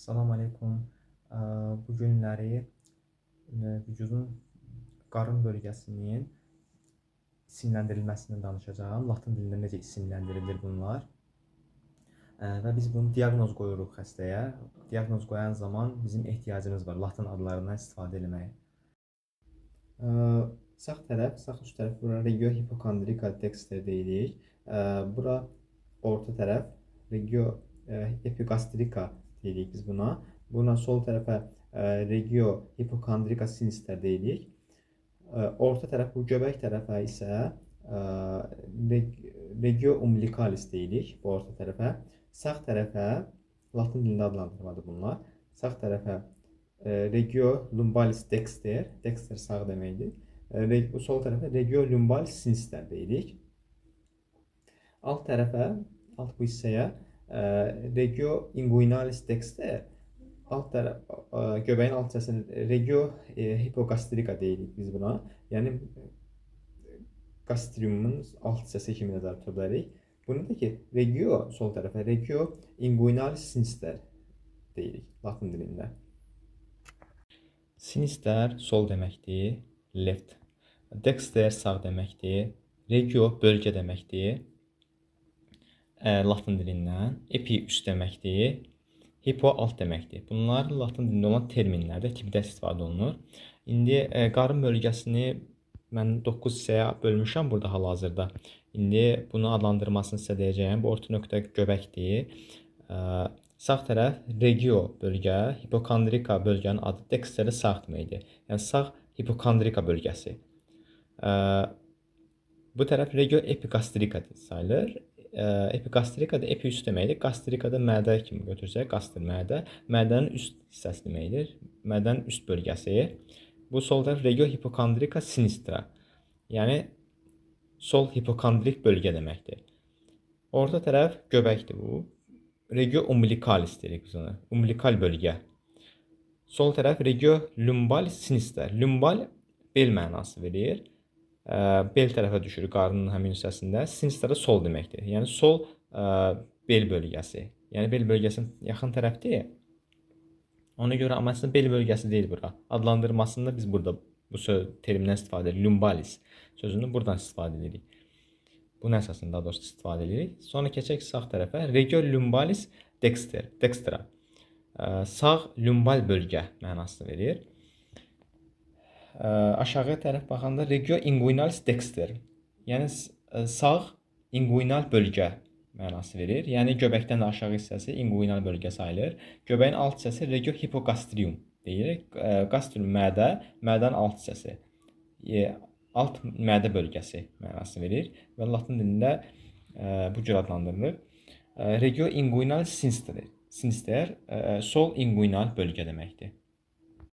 Salam aleykum. Bu günləri vücudun qarın bölgəsinin isimləndirilməsini danışacağam. Latın dilində necə isimləndirilir bunlar. Və biz bunu diaqnoz qoyuruq xəstəyə. Diaqnoz qoyan zaman bizim ehtiyacımız var latın adlarından istifadə etməyə. Sağ tərəf, sağ üst tərəf bura regio hipokondrika dexter deyirik. Bura orta tərəf regio epigastrika deyirik biz buna. Buna sol tərəfə regio hipokondrika sinister deyirik. Orta tərəf, bu göbək tərəfə isə regio umbilicalis deyirik bu orta tərəfə. Sağ tərəfə, latın dilində adlandırmadır bunlar. Sağ tərəfə regio lumbalis dexter, dexter sağ deməkdir. Sol tərəfə regio lumbalis sinister deyirik. Alt tərəfə, alt bu hissəyə regio inguinalis dexter, alt tərəf, göbəyin alt hissəsində regio hipogastrika deyirik biz buna. Yəni gastriumun alt hissəsi kimi nəzərdə tuta bilərik. Bunu da ki, regio sol tərəfə regio inguinalis sinister deyirik latın dilində. Sinister sol deməkdir, left. Dexter sağ deməkdir, regio bölgə deməkdir. Latın dilindən. Epi üst deməkdir, hipo alt deməkdir. Bunlar latın dilində olan terminlərdə tibbdə istifadə olunur. İndi qarın bölgəsini mən 9 hissəyə bölmüşəm burada hal-hazırda. İndi bunu adlandırmasını sizə deyəcəyim. Bu orta nöqtə göbəkdir. Sağ tərəf regio bölgə, hipokondrika bölgənin adı dexter sağ deməkdir. Yəni sağ hipokondrika bölgəsi. Bu tərəf regio epigastrika sayılır. Epigastrika da epi üst deməkdir. Gastrika da mədə kimi götürsək, qastır mədə. Mədənin üst hissəsi deməkdir. Mədənin üst bölgəsi. Bu sol tərəf regio hipokondrika sinistra. Yəni sol hipokondrik bölgə deməkdir. Orta tərəf göbəkdir bu. Regio umbilicalis deyirik biz ona. Umbilikal bölgə. Sol tərəf regio lumbalis sinister. Lumbal bel mənası verir. Bel tərəfə düşür qarnının həmin hissəsində. Sinister də sol deməkdir. Yəni sol bel bölgəsi. Yəni bel bölgəsinin yaxın tərəfdir. Ona görə amma əslində bel bölgəsi deyil bura. Adlandırmasında biz burada bu termindən istifadə edirik. Lumbalis sözünü buradan istifadə edirik. Bunun əsasında daha doğrusu istifadə edirik. Sonra keçək sağ tərəfə. Regio lumbalis dextra. Sağ lumbal bölgə mənasını verir. Aşağı tərəf baxanda regio inguinalis dexter. Yəni sağ inguinal bölgə mənası verir. Yəni göbəkdən də aşağı hissəsi inguinal bölgə sayılır. Göbəyin alt hissəsi regio hipogastrium deyirik. Gastrium mədə, mədənin alt hissəsi. Alt mədə bölgəsi mənası verir və latın dilində bu cür adlandırılır. Regio inguinal sinister sol inguinal bölgə deməkdir.